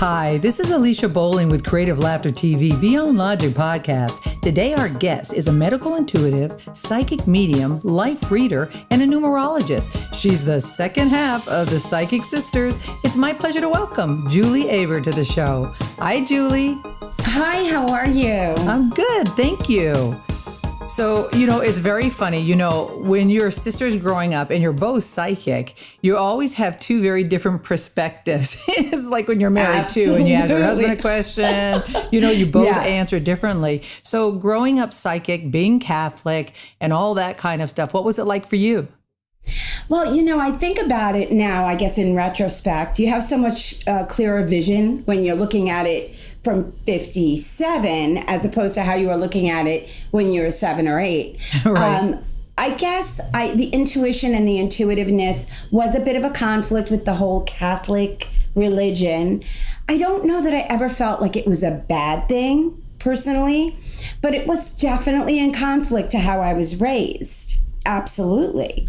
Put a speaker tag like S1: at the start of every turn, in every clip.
S1: Hi, this is Alicia Bowling with Creative Laughter TV Beyond Logic podcast. Today our guest is a medical intuitive, psychic medium, life reader, and a numerologist. She's the second half of the Psychic Sisters. It's my pleasure to welcome Julie Erbe to the show. Hi, Julie.
S2: Hi, how are you?
S1: I'm good, thank you. So, it's very funny, when you're sisters growing up and you're both psychic, you always have two very different perspectives. It's like when you're married too and you ask your husband a question, you both answer differently. So growing up psychic, being Catholic and all that kind of stuff, what was it like for you?
S2: Well, I think about it now, I guess in retrospect, you have so much clearer vision when you're looking at it from 57 as opposed to how you were looking at it when you were 7 or 8.
S1: Right.
S2: I guess the intuition and the intuitiveness was a bit of a conflict with the whole Catholic religion. I don't know that I ever felt like it was a bad thing personally, but it was definitely in conflict to how I was raised. Absolutely.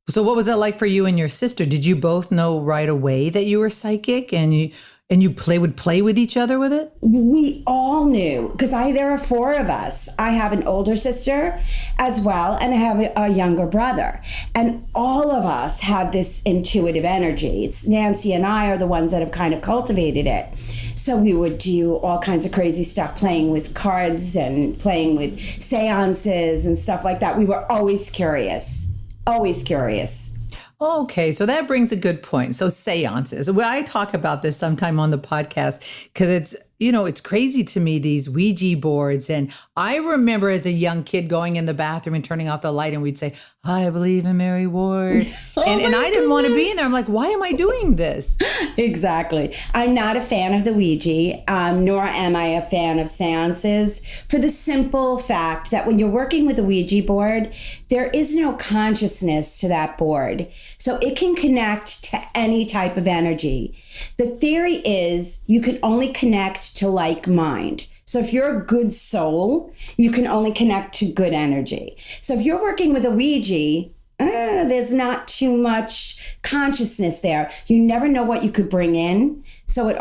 S1: So what was that like for you and your sister? Did you both know right away that you were psychic and you would play with each other with it?
S2: We all knew because there are 4 of us. I have an older sister as well, and I have a younger brother. And all of us have this intuitive energy. Nancy and I are the ones that have kind of cultivated it. So we would do all kinds of crazy stuff, playing with cards and playing with seances and stuff like that. We were always curious, always curious.
S1: Okay, so that brings a good point. So seances. Well, I talk about this sometime on the podcast because it's crazy to me, these Ouija boards. And I remember as a young kid going in the bathroom and turning off the light and we'd say, I believe in Mary Ward. and I didn't want to be in there. I'm like, why am I doing this?
S2: Exactly. I'm not a fan of the Ouija, nor am I a fan of seances for the simple fact that when you're working with a Ouija board, there is no consciousness to that board. So it can connect to any type of energy. The theory is you can only connect to like mind. So if you're a good soul, you can only connect to good energy. So if you're working with a Ouija, there's not too much consciousness there. You never know what you could bring in. So I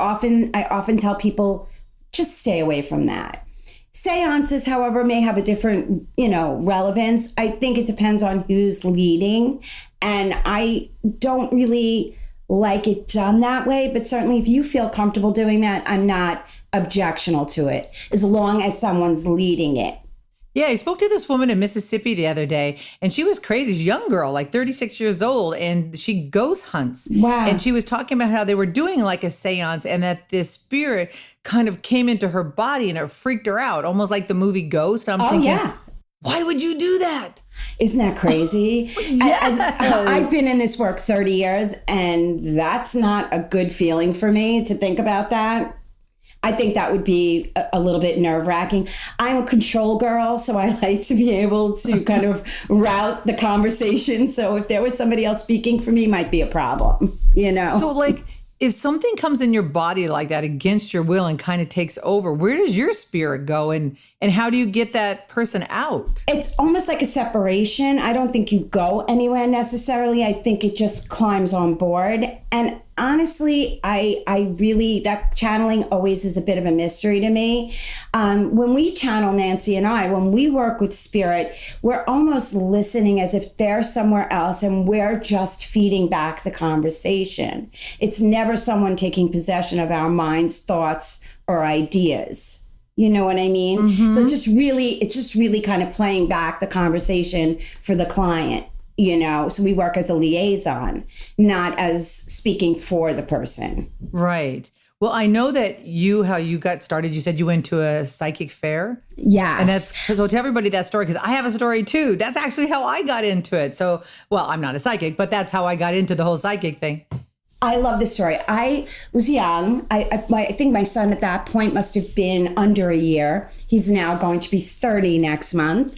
S2: often tell people, just stay away from that. Seances, however, may have a different, relevance. I think it depends on who's leading. And I don't really like it done that way, but certainly if you feel comfortable doing that, I'm not objectional to it, as long as someone's leading it.
S1: Yeah, I spoke to this woman in Mississippi the other day, and she was crazy. She's a young girl, like 36 years old, and she ghost hunts.
S2: Wow.
S1: And she was talking about how they were doing like a seance and that this spirit kind of came into her body and it freaked her out, almost like the movie Ghost. I'm thinking,
S2: yeah.
S1: Why would you do that?
S2: Isn't that crazy?
S1: Yes.
S2: I've been in this work 30 years, and that's not a good feeling for me to think about that. I think that would be a little bit nerve-wracking. I'm a control girl, so I like to be able to kind of route the conversation. So if there was somebody else speaking for me, might be a problem,
S1: So if something comes in your body like that against your will and kind of takes over, where does your spirit go and how do you get that person out?
S2: It's almost like a separation. I don't think you go anywhere necessarily. I think it just climbs on board. And honestly, I really, that channeling always is a bit of a mystery to me. When we channel, Nancy and I, when we work with spirit, we're almost listening as if they're somewhere else and we're just feeding back the conversation. It's never someone taking possession of our minds, thoughts, or ideas. You know what I mean? Mm-hmm. So it's just really kind of playing back the conversation for the client. So we work as a liaison, not as speaking for the person.
S1: Right. Well, I know that how you got started, you said you went to a psychic fair.
S2: Yeah.
S1: And so tell everybody that story, because I have a story too. That's actually how I got into it. So, well, I'm not a psychic, but that's how I got into the whole psychic thing.
S2: I love this story. I was young. I think my son at that point must have been under a year. He's now going to be 30 next month.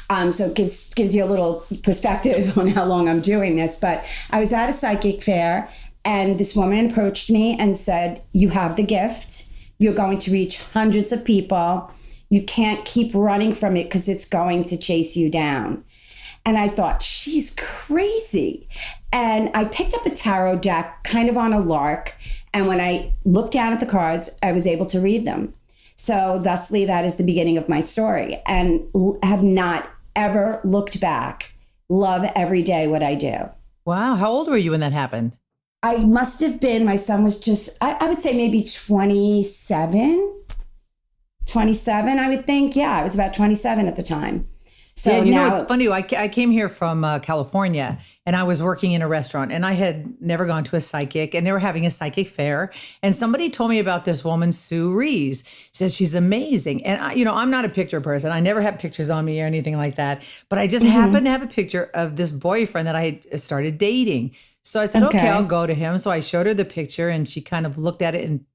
S2: So it gives you a little perspective on how long I'm doing this. But I was at a psychic fair, and this woman approached me and said, you have the gift. You're going to reach hundreds of people. You can't keep running from it because it's going to chase you down. And I thought, she's crazy. And I picked up a tarot deck kind of on a lark. And when I looked down at the cards, I was able to read them. So thusly, that is the beginning of my story, and have not ever looked back. Love every day what I do.
S1: Wow. How old were you when that happened?
S2: I must have been, my son was just, I would say maybe 27, I would think. Yeah, I was about 27 at the time. So
S1: yeah,
S2: now,
S1: it's funny. I came here from California, and I was working in a restaurant, and I had never gone to a psychic, and they were having a psychic fair. And somebody told me about this woman, Sue Rees. She said she's amazing. And I'm not a picture person. I never have pictures on me or anything like that. But I just happened to have a picture of this boyfriend that I had started dating. So I said, okay, I'll go to him. So I showed her the picture, and she kind of looked at it and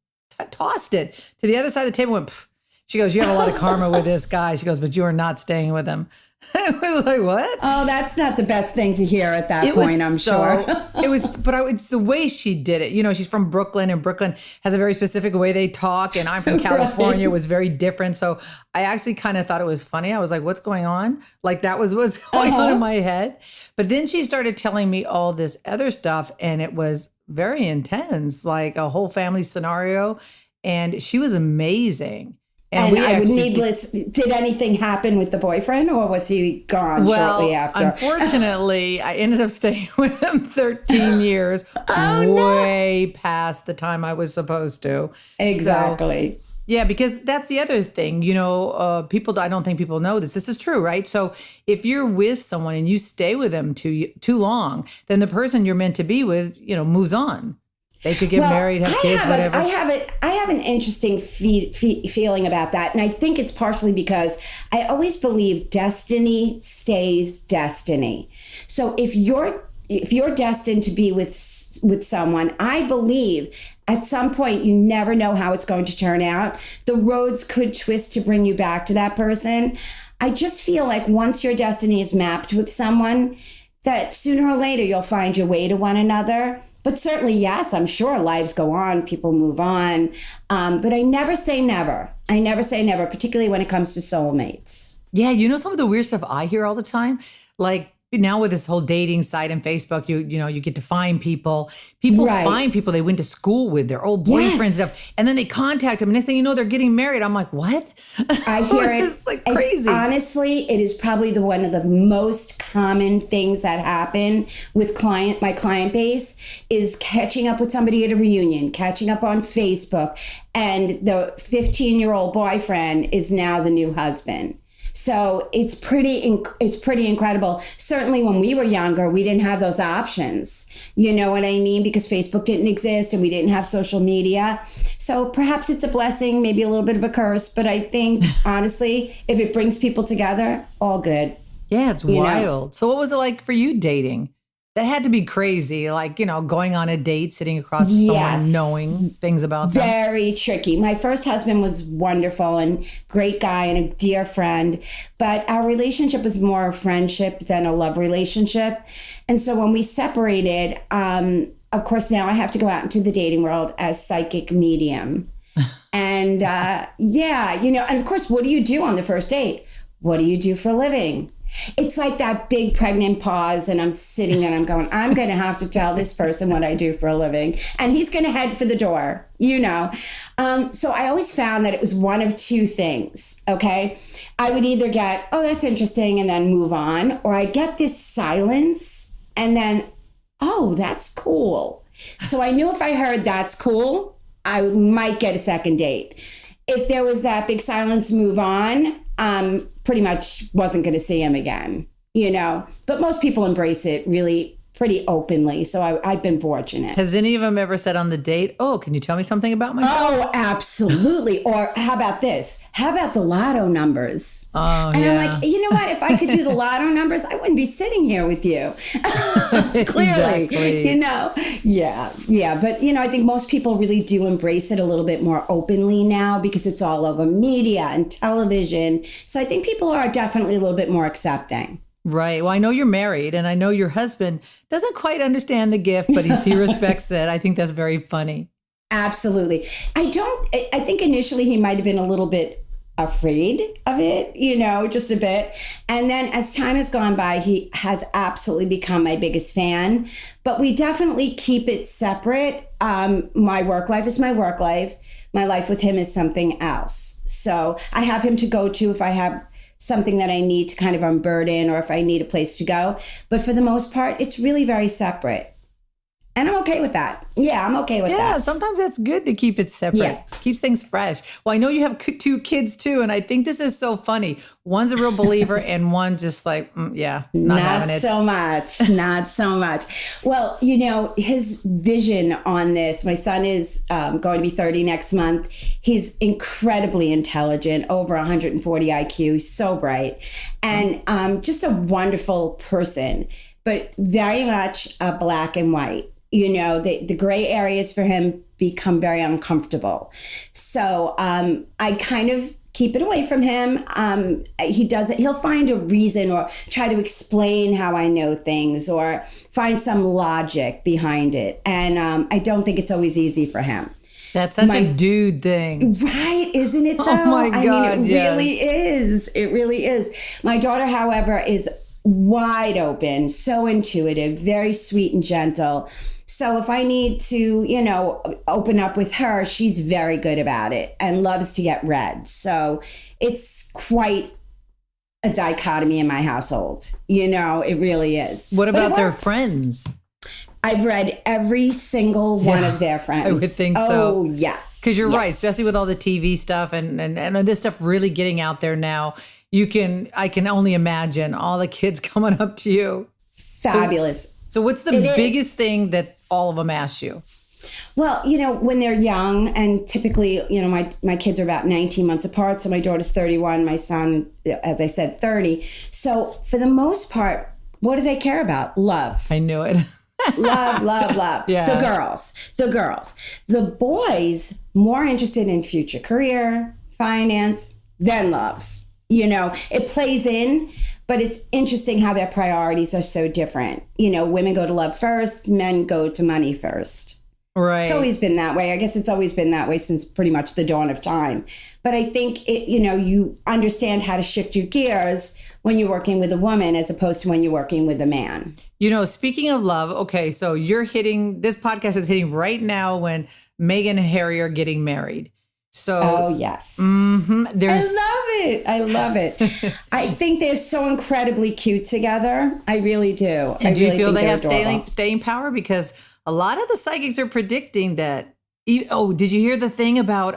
S1: tossed it to the other side of the table and went, pff. She goes, you have a lot of karma with this guy. She goes, but you are not staying with him. I was like, what?
S2: Oh, that's not the best thing to hear at that point, I'm sure.
S1: It's the way she did it. She's from Brooklyn, and Brooklyn has a very specific way they talk. And I'm from California. Right. It was very different. So I actually kind of thought it was funny. I was like, what's going on? Like that was what's going on in my head. But then she started telling me all this other stuff, and it was very intense, like a whole family scenario. And she was amazing.
S2: And did anything happen with the boyfriend, or was he gone shortly after?
S1: Unfortunately, I ended up staying with him 13 years, way past the time I was supposed to.
S2: Exactly.
S1: So, yeah, because that's the other thing, people, I don't think people know this. This is true, right? So if you're with someone and you stay with them too long, then the person you're meant to be with, moves on. They could get married, have kids, whatever.
S2: I have an interesting feeling about that. And I think it's partially because I always believe destiny stays destiny. So if you're destined to be with someone, I believe at some point, you never know how it's going to turn out. The roads could twist to bring you back to that person. I just feel like once your destiny is mapped with someone, that sooner or later you'll find your way to one another. But certainly, yes, I'm sure lives go on, people move on. But I never say never. I never say never, particularly when it comes to soulmates.
S1: Yeah, some of the weird stuff I hear all the time, like now with this whole dating site and Facebook, you get to find people. People find people they went to school with, their old boyfriends and stuff, and then they contact them. And next thing you know, they're getting married. I'm like, what?
S2: I hear it.
S1: It's like crazy.
S2: Honestly, it is probably one of the most common things that happen with my client base is catching up with somebody at a reunion, catching up on Facebook, and the 15-year-old boyfriend is now the new husband. So it's pretty incredible. Certainly when we were younger, we didn't have those options. You know what I mean? Because Facebook didn't exist and we didn't have social media. So perhaps it's a blessing, maybe a little bit of a curse. But I think, honestly, if it brings people together, all good.
S1: Yeah, it's wild. So what was it like for you dating? That had to be crazy, like, going on a date, sitting across from someone, knowing things about them.
S2: Very tricky. My first husband was wonderful and great guy and a dear friend, but our relationship was more a friendship than a love relationship. And so when we separated, of course, now I have to go out into the dating world as psychic medium. And and of course, what do you do on the first date? What do you do for a living? It's like that big pregnant pause, and I'm sitting there and I'm going, I'm going to have to tell this person what I do for a living. And he's going to head for the door, So I always found that it was one of two things, okay? I would either get, oh, that's interesting, and then move on, or I'd get this silence and then, oh, that's cool. So I knew if I heard that's cool, I might get a second date. If there was that big silence, move on, pretty much wasn't going to see him again, But most people embrace it really pretty openly. So I've been fortunate.
S1: Has any of them ever said on the date, oh, can you tell me something about myself?
S2: Oh, absolutely. Or how about this? How about the lotto numbers?
S1: Oh,
S2: and I'm like, you know what? If I could do the lotto numbers, I wouldn't be sitting here with you. Clearly,
S1: exactly.
S2: Yeah. But, I think most people really do embrace it a little bit more openly now because it's all over media and television. So I think people are definitely a little bit more accepting.
S1: Right. Well, I know you're married, and I know your husband doesn't quite understand the gift, but he respects it. I think that's very funny.
S2: Absolutely. I think initially he might have been a little bit afraid of it, just a bit. And then as time has gone by, he has absolutely become my biggest fan. But we definitely keep it separate. My work life is my work life. My life with him is something else. So I have him to go to if I have something that I need to kind of unburden or if I need a place to go. But for the most part, it's really very separate. And I'm okay with that. Yeah, I'm okay with that.
S1: Yeah, sometimes that's good to keep it separate. Yeah. Keeps things fresh. Well, I know you have 2 kids too, and I think this is so funny. One's a real believer and one just like, not having it.
S2: Not so much. Well, his vision on this, my son is going to be 30 next month. He's incredibly intelligent, over 140 IQ, so bright, and just a wonderful person, but very much black and white. The gray areas for him become very uncomfortable. So I kind of keep it away from him. He'll find a reason or try to explain how I know things or find some logic behind it. And I don't think it's always easy for him.
S1: That's such a dude thing.
S2: Right, isn't it though?
S1: Oh my God,
S2: really is. It really is. My daughter, however, is wide open, so intuitive, very sweet and gentle. So if I need to, open up with her, she's very good about it and loves to get read. So it's quite a dichotomy in my household. It really is.
S1: What about their friends?
S2: I've read every single one of their friends.
S1: I would think so.
S2: Oh, yes.
S1: Because you're right, especially with all the TV stuff and this stuff really getting out there now. I can only imagine all the kids coming up to you.
S2: Fabulous.
S1: So what's the biggest thing that all of them ask you?
S2: Well, when they're young, and typically, my kids are about 19 months apart. So my daughter's 31, my son, as I said, 30. So for the most part, what do they care about? Love.
S1: I knew it.
S2: Love, love, love.
S1: Yeah.
S2: The girls. The boys, more interested in future career, finance, than love. It plays in, but it's interesting how their priorities are so different. Women go to love first, men go to money first.
S1: Right.
S2: It's always been that way. I guess it's always been that way since pretty much the dawn of time. But I think, you understand how to shift your gears when you're working with a woman as opposed to when you're working with a man.
S1: Speaking of love, okay, so this podcast is hitting right now when Meghan and Harry are getting married. So,
S2: oh, yes.
S1: Mm-hmm,
S2: I love it. I think they're so incredibly cute together. I really do.
S1: And do you feel they have staying power? Because a lot of the psychics are predicting that. Oh, did you hear the thing about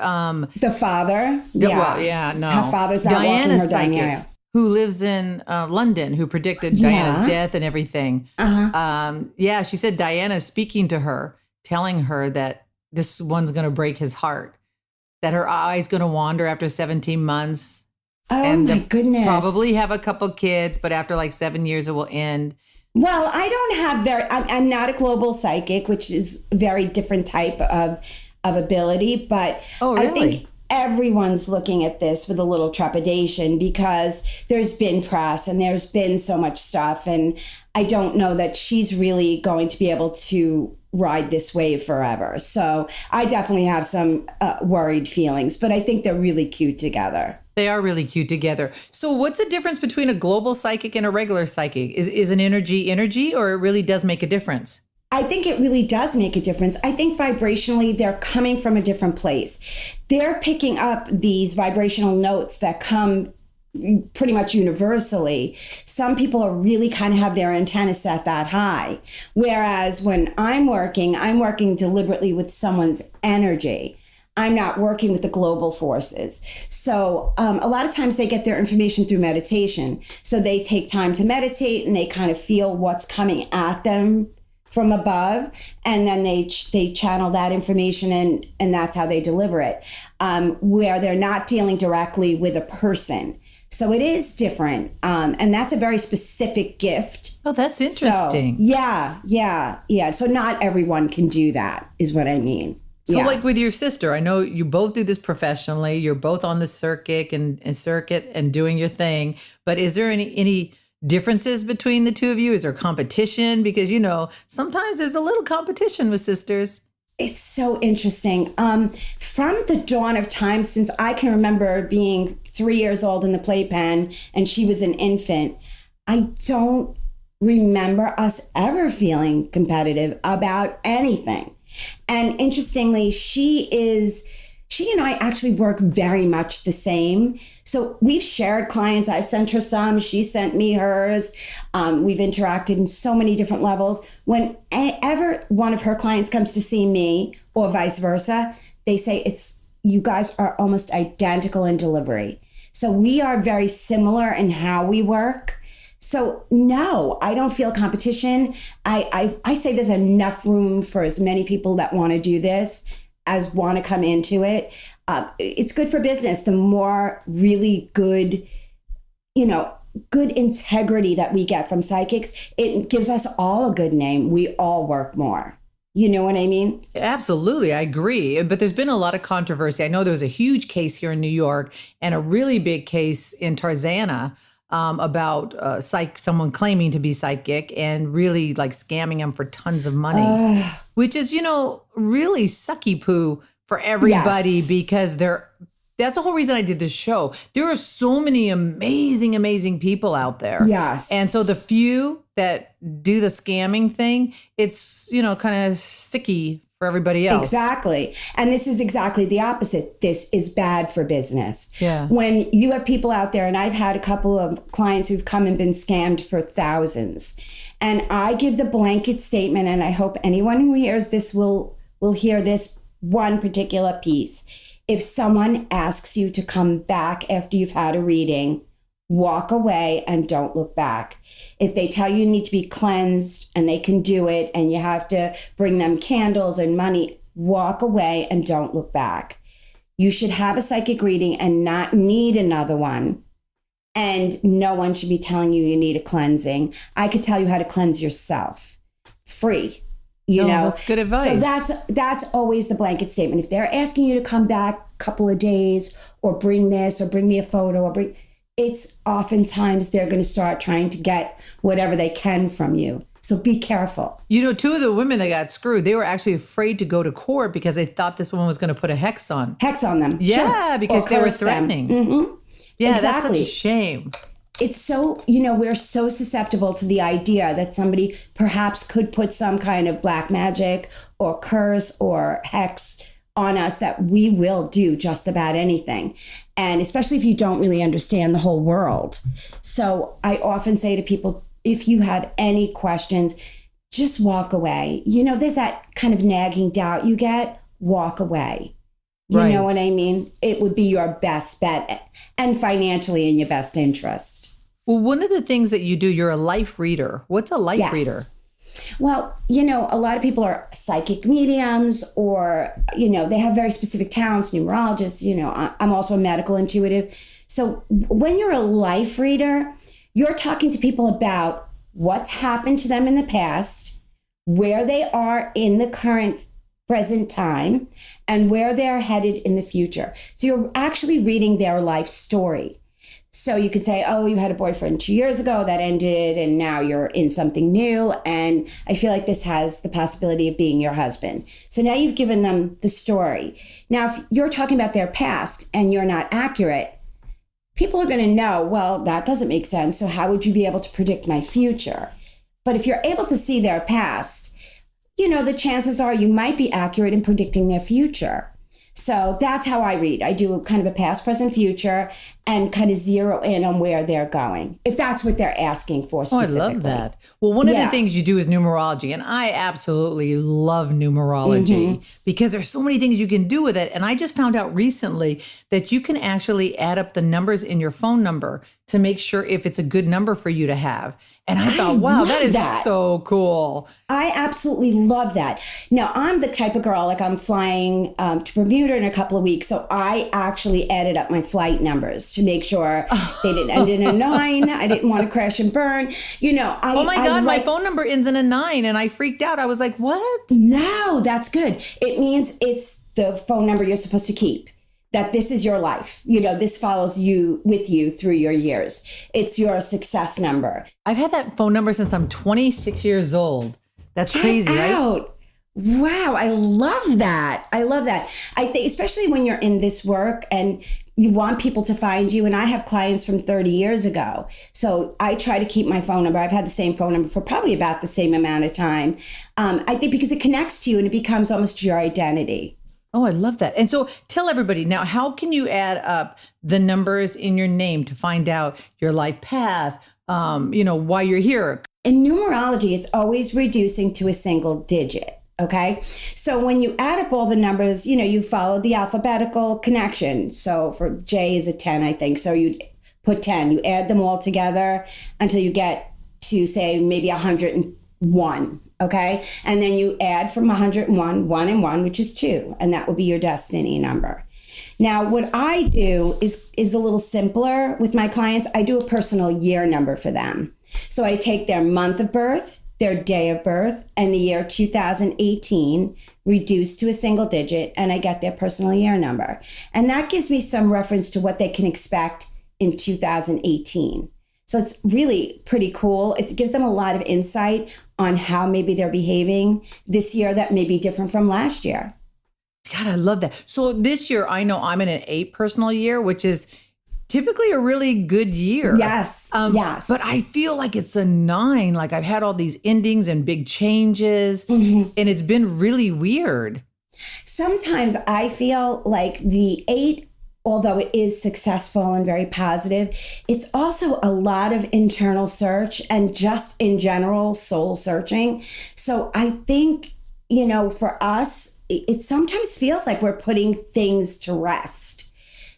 S2: the father?
S1: No.
S2: Her father's not
S1: Diana's
S2: walking her
S1: psychic,
S2: down.
S1: who lives in London, who predicted Diana's death and everything.
S2: Uh-huh.
S1: She said Diana's speaking to her, telling her that this one's going to break his heart, that her eye's going to wander after 17 months.
S2: Oh, my goodness.
S1: Probably have a couple kids, but after like 7 years, it will end.
S2: Well, I don't have I'm not a global psychic, which is a very different type of ability. But
S1: really?
S2: I think everyone's looking at this with a little trepidation because there's been press and there's been so much stuff. And I don't know that she's really going to be able to ride this wave forever. So I definitely have some worried feelings, but I think they're really cute together.
S1: They are really cute together. So what's the difference between a global psychic and a regular psychic? Is an energy, or it really does make a difference?
S2: I think it really does make a difference. I think vibrationally, they're coming from a different place. They're picking up these vibrational notes that come pretty much universally. Some people are really kind of have their antenna set that high. Whereas when I'm working deliberately with someone's energy. I'm not working with the global forces. So a lot of times they get their information through meditation. So they take time to meditate and they kind of feel what's coming at them from above. And then they channel that information and that's how they deliver it, where they're not dealing directly with a person. So it is different. And that's a very specific gift.
S1: Oh, that's interesting.
S2: So, yeah. So not everyone can do that is what I mean.
S1: So like with your sister, I know you both do this professionally. You're both on the circuit and doing your thing. But is there any differences between the two of you? Is there competition? Because, sometimes there's a little competition with sisters.
S2: It's so interesting. From the dawn of time, since I can remember being 3 years old in the playpen and she was an infant. I don't remember us ever feeling competitive about anything. And interestingly, she and I actually work very much the same. So we've shared clients. I've sent her some. She sent me hers. We've interacted in so many different levels. Whenever one of her clients comes to see me or vice versa, they say you guys are almost identical in delivery. So we are very similar in how we work. So no, I don't feel competition. I say there's enough room for as many people that want to do this as want to come into it. It's good for business. The more really good, good integrity that we get from psychics, it gives us all a good name. We all work more. You know what I mean?
S1: Absolutely. I agree. But there's been a lot of controversy. I know there was a huge case here in New York and a really big case in Tarzana about someone claiming to be psychic and really like scamming them for tons of money, which is, really sucky poo for everybody because that's the whole reason I did this show. There are so many amazing, amazing people out there.
S2: Yes.
S1: And so the few that do the scamming thing, it's, kind of sicky for everybody else.
S2: Exactly. And this is exactly the opposite. This is bad for business.
S1: Yeah.
S2: When you have people out there, and I've had a couple of clients who've come and been scammed for thousands, and I give the blanket statement, and I hope anyone who hears this will hear this one particular piece. If someone asks you to come back after you've had a reading, walk away and don't look back. If they tell you need to be cleansed and they can do it and you have to bring them candles and money, walk away and don't look back. You should have a psychic reading and not need another one. And no one should be telling you need a cleansing. I could tell you how to cleanse yourself. Free.
S1: That's good advice.
S2: So that's always the blanket statement. If they're asking you to come back a couple of days or bring this or bring me a photo it's oftentimes they're going to start trying to get whatever they can from you. So be careful.
S1: Two of the women that got screwed, they were actually afraid to go to court because they thought this woman was going to put a hex on
S2: them.
S1: Yeah,
S2: sure.
S1: because they were threatening.
S2: Mm-hmm.
S1: Yeah,
S2: exactly.
S1: That's such a shame.
S2: It's so, we're so susceptible to the idea that somebody perhaps could put some kind of black magic or curse or hex on us that we will do just about anything. And especially if you don't really understand the whole world. So I often say to people, if you have any questions, just walk away. There's that kind of nagging doubt you get, walk away. You
S1: right.
S2: know what I mean? It would be your best bet and financially in your best interest.
S1: Well, one of the things that you do, you're a life reader. What's a life reader?
S2: Well, a lot of people are psychic mediums or, they have very specific talents, numerologists, I'm also a medical intuitive. So when you're a life reader, you're talking to people about what's happened to them in the past, where they are in the current present time, and where they're headed in the future. So you're actually reading their life story. So you could say, oh, you had a boyfriend 2 years ago that ended and now you're in something new. And I feel like this has the possibility of being your husband. So now you've given them the story. Now, if you're talking about their past and you're not accurate, people are going to know, well, that doesn't make sense. So how would you be able to predict my future? But if you're able to see their past, the chances are you might be accurate in predicting their future. So that's how I read. I do kind of a past, present, future, and kind of zero in on where they're going, if that's what they're asking for specifically.
S1: Oh, I love that. Well, one of the things you do is numerology, and I absolutely love numerology because there's so many things you can do with it. And I just found out recently that you can actually add up the numbers in your phone number to make sure if it's a good number for you to have. And I thought, wow, that is so cool.
S2: I absolutely love that. Now, I'm the type of girl, like I'm flying to Bermuda in a couple of weeks. So I actually added up my flight numbers to make sure they didn't end in a 9. I didn't want to crash and burn.
S1: Oh my God, my phone number ends in a 9. And I freaked out. I was like, what?
S2: No, that's good. It means it's the phone number you're supposed to keep. That this is your life. This follows you with you through your years. It's your success number.
S1: I've had that phone number since I'm 26 years old. That's crazy, right?
S2: Wow, I love that. I love that. I think, especially when you're in this work and you want people to find you. And I have clients from 30 years ago. So I try to keep my phone number. I've had the same phone number for probably about the same amount of time. I think because it connects to you and it becomes almost your identity.
S1: Oh, I love that. And so tell everybody now, how can you add up the numbers in your name to find out your life path, why you're here?
S2: In numerology, it's always reducing to a single digit. Okay. So when you add up all the numbers, you follow the alphabetical connection. So for J is a 10, I think. So you put 10, you add them all together until you get to, say, maybe 101. Okay. And then you add from 101, 1 and 1, which is 2. And that would be your destiny number. Now, what I do is a little simpler with my clients. I do a personal year number for them. So I take their month of birth, their day of birth, and the year 2018 reduced to a single digit, and I get their personal year number. And that gives me some reference to what they can expect in 2018. So it's really pretty cool. It gives them a lot of insight on how maybe they're behaving this year that may be different from last year.
S1: God, I love that. So this year, I know I'm in an 8 personal year, which is typically a really good year.
S2: Yes. Yes.
S1: But I feel like it's a 9. Like I've had all these endings and big changes, and it's been really weird.
S2: Sometimes I feel like the 8, although it is successful and very positive, it's also a lot of internal search and just in general soul searching. So I think, for us, it sometimes feels like we're putting things to rest.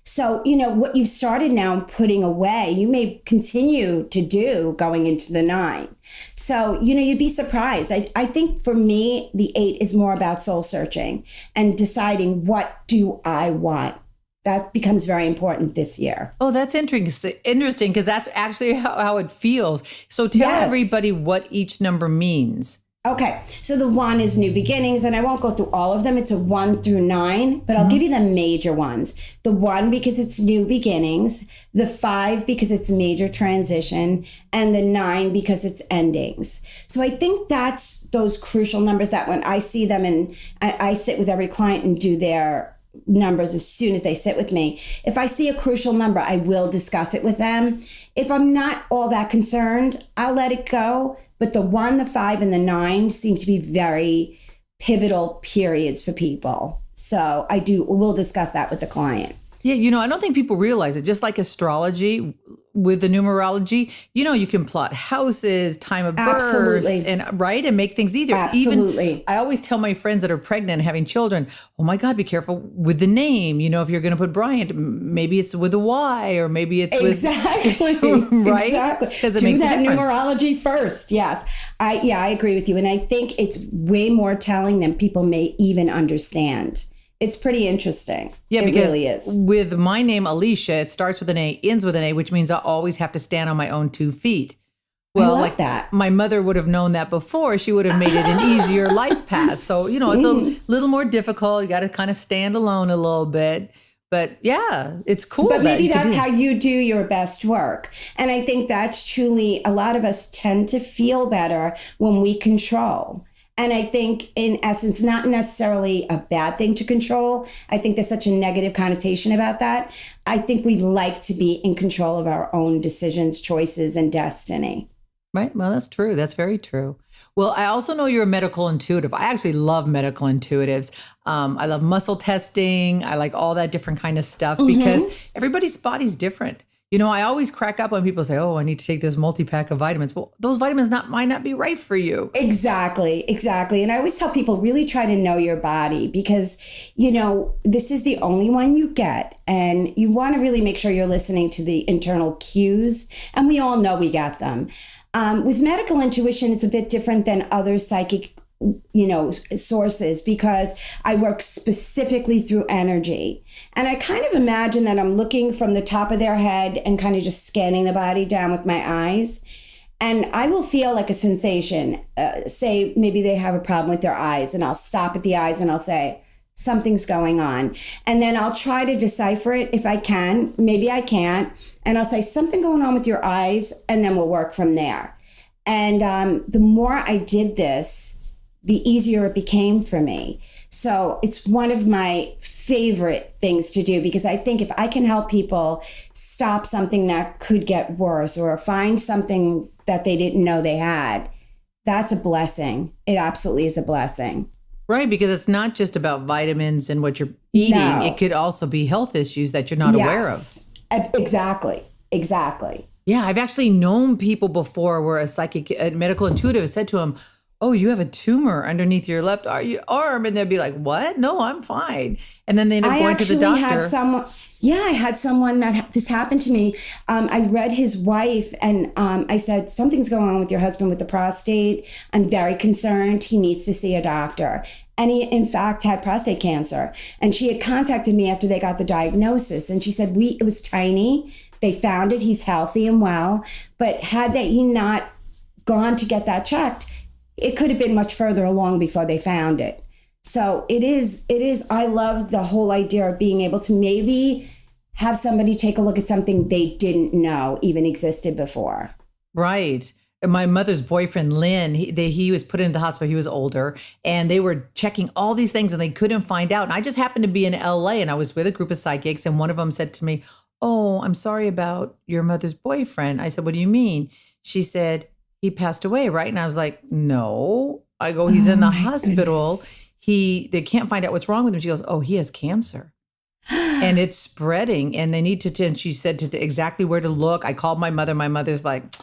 S2: So, what you've started now putting away, you may continue to do going into the 9. So, you'd be surprised. I think for me, the 8 is more about soul searching and deciding, what do I want? That becomes very important this year.
S1: Oh, that's interesting because that's actually how it feels. So tell everybody what each number means.
S2: Okay, so the 1 is new beginnings, and I won't go through all of them. It's a 1 through 9, but I'll give you the major ones. The 1 because it's new beginnings, the 5 because it's major transition, and the 9 because it's endings. So I think that's those crucial numbers that when I see them, and I sit with every client and do their numbers as soon as they sit with me. If I see a crucial number, I will discuss it with them. If I'm not all that concerned, I'll let it go. But the 1, the 5, and the 9 seem to be very pivotal periods for people. So we'll discuss that with the client.
S1: Yeah, I don't think people realize it. Just like astrology with the numerology, you can plot houses, time of birth, and make things easier.
S2: Absolutely.
S1: Even, I always tell my friends that are pregnant and having children, oh my God, be careful with the name. If you're going to put Bryant, maybe it's with a Y or maybe it's with right?
S2: Exactly.
S1: Because it makes a difference.
S2: Numerology first. Yes. I agree with you. And I think it's way more telling than people may even understand. It's pretty interesting.
S1: Yeah,
S2: it
S1: because
S2: really is.
S1: With my name, Alicia, it starts with an A, ends with an A, which means I always have to stand on my own 2 feet. Well,
S2: I love that.
S1: My mother would have known that before. She would have made it an easier life path. So, it's a little more difficult. You got to kind of stand alone a little bit. But yeah, it's cool.
S2: But maybe that's how you do your best work. And I think that's truly, a lot of us tend to feel better when we control. And I think, in essence, not necessarily a bad thing to control. I think there's such a negative connotation about that. I think we like to be in control of our own decisions, choices, and destiny.
S1: Right. Well, that's true. That's very true. Well, I also know you're a medical intuitive. I actually love medical intuitives. I love muscle testing. I like all that different kind of stuff because everybody's body's different. I always crack up when people say, oh, I need to take this multi-pack of vitamins. Well, those vitamins might not be right for you.
S2: Exactly. And I always tell people, really try to know your body because, this is the only one you get. And you want to really make sure you're listening to the internal cues. And we all know we got them. With medical intuition, it's a bit different than other psychic sources because I work specifically through energy. And I kind of imagine that I'm looking from the top of their head and kind of just scanning the body down with my eyes. And I will feel like a sensation. Say maybe they have a problem with their eyes, and I'll stop at the eyes and I'll say, something's going on. And then I'll try to decipher it if I can. Maybe I can't. And I'll say, something going on with your eyes, and then we'll work from there. And the more I did this, the easier it became for me. So it's one of my favorite things to do, because I think if I can help people stop something that could get worse or find something that they didn't know they had, that's a blessing. It absolutely is a blessing.
S1: Right, because it's not just about vitamins and what you're eating.
S2: No.
S1: It could also be health issues that you're not aware of.
S2: Exactly.
S1: Yeah, I've actually known people before where a medical intuitive has said to them, "Oh, you have a tumor underneath your left arm," and they'd be like, "What? No, I'm fine." And then they end up going to the doctor.
S2: I had someone that this happened to me. I read his wife, and I said, "Something's going on with your husband with the prostate. I'm very concerned. He needs to see a doctor." And he, in fact, had prostate cancer. And she had contacted me after they got the diagnosis, and she said, it was tiny. They found it. He's healthy and well. But had he not gone to get that checked, it could have been much further along before they found it. So it is, I love the whole idea of being able to maybe have somebody take a look at something they didn't know even existed before.
S1: Right. My mother's boyfriend, Lynn, he was put into the hospital. He was older, and they were checking all these things and they couldn't find out. And I just happened to be in LA, and I was with a group of psychics, and one of them said to me, "Oh, I'm sorry about your mother's boyfriend." I said, "What do you mean?" She said, "He passed away, right?" And I was like, "No." I go, "He's in the hospital.
S2: Goodness.
S1: They can't find out what's wrong with him." She goes, "Oh, he has cancer and it's spreading and they need to," and she said to exactly where to look. I called my mother. My mother's like,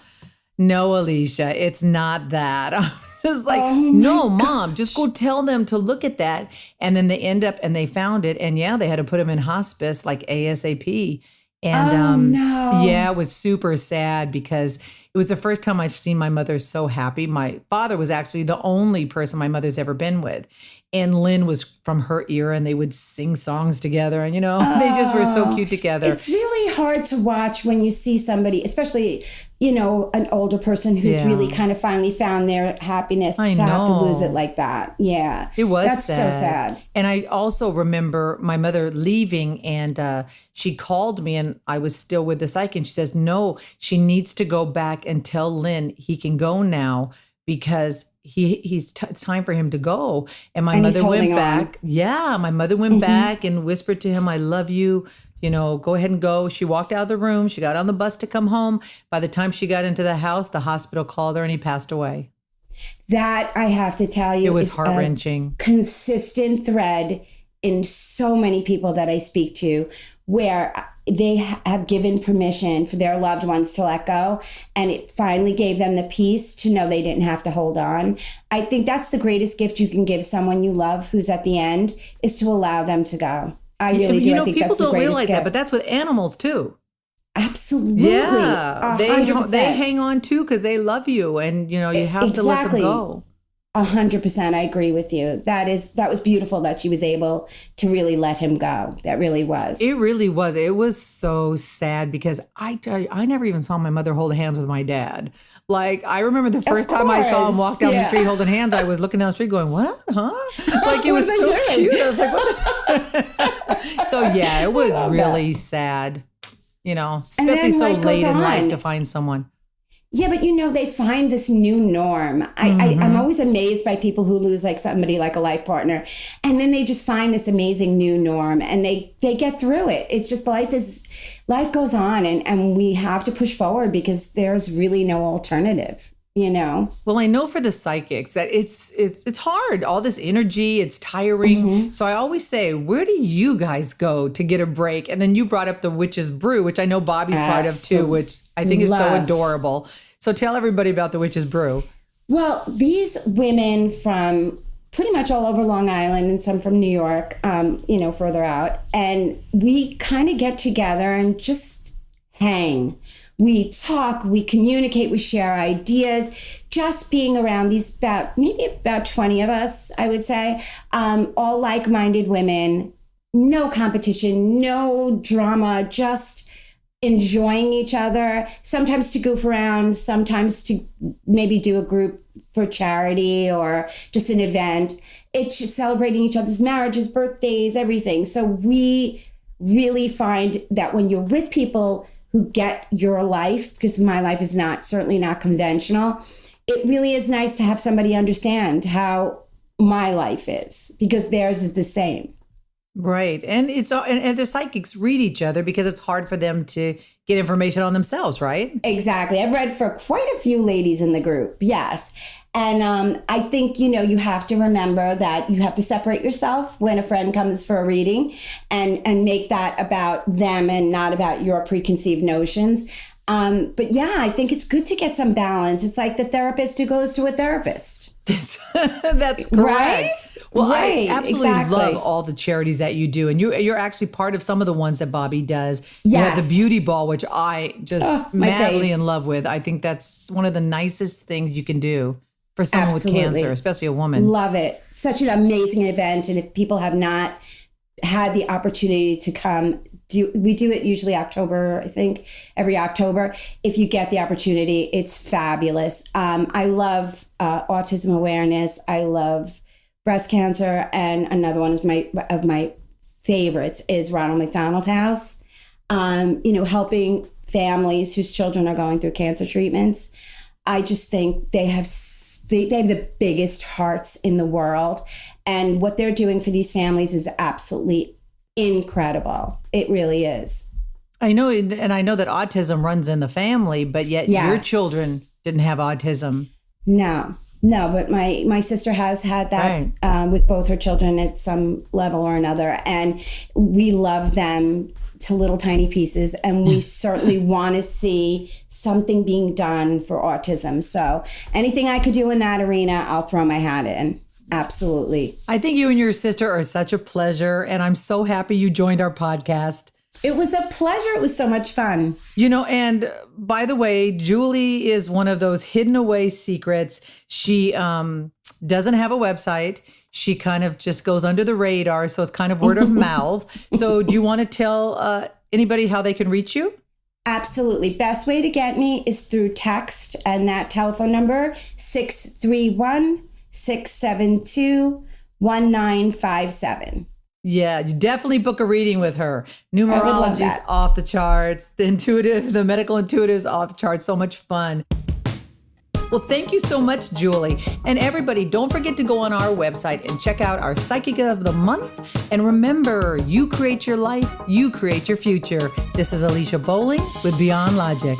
S1: "No, Alicia, it's not that." I was just like, "No, Mom, just go tell them to look at that." And then they end up and they found it. And yeah, they had to put him in hospice like ASAP. And
S2: no.
S1: Yeah, it was super sad because it was the first time I've seen my mother so happy. My father was actually the only person my mother's ever been with. And Lynn was from her era, and they would sing songs together. And, they just were so cute together.
S2: It's really hard to watch when you see somebody, especially, an older person who's really kind of finally found their happiness have to lose it like that. Yeah.
S1: It was
S2: That's
S1: sad.
S2: so sad.
S1: And I also remember my mother leaving, and she called me, and I was still with the psychic. And she says, "No, she needs to go back and tell Lynn he can go now because it's time for him to go." And my mother went back. Yeah, my mother went back and whispered to him, "I love you. Go ahead and go." She walked out of the room. She got on the bus to come home. By the time she got into the house, the hospital called her and he passed away.
S2: That, I have to tell you,
S1: it was
S2: is
S1: heart-wrenching.
S2: A consistent thread in so many people that I speak to, where they have given permission for their loved ones to let go, and it finally gave them the peace to know they didn't have to hold on. I think that's the greatest gift you can give someone you love who's at the end, is to allow them to go. I really do. I think
S1: people
S2: that's the
S1: don't
S2: greatest
S1: realize
S2: gift.
S1: that, but that's with animals too.
S2: Absolutely.
S1: Yeah,
S2: 100%.
S1: they hang on too because they love you, and you have to let them go.
S2: 100%. I agree with you. That was beautiful that she was able to really let him go. That really was.
S1: It really was. It was so sad because I tell you, I never even saw my mother hold hands with my dad. Like, I remember the first time I saw him walk down the street holding hands, I was looking down the street going, "What? Huh?" Like, it was so cute. I was like, "What?" So yeah, it was really sad, especially so late in life to find someone.
S2: Yeah, but they find this new norm. I'm always amazed by people who lose like somebody like a life partner, and then they just find this amazing new norm, and they get through it. It's just life goes on, and we have to push forward because there's really no alternative.
S1: Well, I know for the psychics that it's hard. All this energy, it's tiring. So I always say, where do you guys go to get a break? And then you brought up the Witch's Brew, which I know Bobby's part of too, which I think is so adorable. So tell everybody about the Witch's Brew.
S2: Well, these women from pretty much all over Long Island and some from New York, further out, and we kind of get together and just hang. We talk, we communicate, we share ideas, just being around these maybe about 20 of us, I would say, all like-minded women, no competition, no drama, just enjoying each other, sometimes to goof around, sometimes to maybe do a group for charity or just an event. It's just celebrating each other's marriages, birthdays, everything. So we really find that when you're with people who get your life, because my life is certainly not conventional, it really is nice to have somebody understand how my life is, because theirs is the same.
S1: Right. And and the psychics read each other because it's hard for them to get information on themselves, right?
S2: Exactly. I've read for quite a few ladies in the group. Yes. And I think, you have to remember that you have to separate yourself when a friend comes for a reading and make that about them and not about your preconceived notions. But yeah, I think it's good to get some balance. It's like the therapist who goes to a therapist.
S1: That's correct.
S2: Right?
S1: Well,
S2: Right,
S1: I absolutely
S2: exactly.
S1: love all the charities that you do. And you're actually part of some of the ones that Bobby does. You
S2: Yes.
S1: have the beauty ball, which I just
S2: my
S1: madly
S2: fave.
S1: in love with. I think that's one of the nicest things you can do for someone with
S2: Absolutely.
S1: cancer, especially a woman.
S2: Love it. Such an amazing event. And if people have not had the opportunity to come, we do it usually October, I think, every October. If you get the opportunity, it's fabulous. I love autism awareness. I love breast cancer. And another one is of my favorites is Ronald McDonald House. Helping families whose children are going through cancer treatments. I just think they have the biggest hearts in the world. And what they're doing for these families is absolutely incredible. It really is.
S1: I know, and I know that autism runs in the family, but yet your
S2: Yes.
S1: children didn't have autism.
S2: No, but my sister has had that
S1: Right.
S2: with both her children at some level or another. And we love them to little tiny pieces. And we certainly want to see something being done for autism. So anything I could do in that arena, I'll throw my hat in. Absolutely.
S1: I think you and your sister are such a pleasure, and I'm so happy you joined our podcast.
S2: It was a pleasure. It was so much fun.
S1: And by the way, Julie is one of those hidden away secrets. She doesn't have a website. She kind of just goes under the radar, so it's kind of word of mouth. So do you want to tell anybody how they can reach you?
S2: Absolutely. Best way to get me is through text, and that telephone number 631-672-1957.
S1: Yeah, you definitely book a reading with her.
S2: love
S1: Numerology is
S2: that.
S1: off the charts. The medical intuitive is off the charts. So much fun. Well, thank you so much, Julie. And everybody, don't forget to go on our website and check out our Psychic of the Month. And remember, you create your life, you create your future. This is Alicia Bowling with Beyond Logic.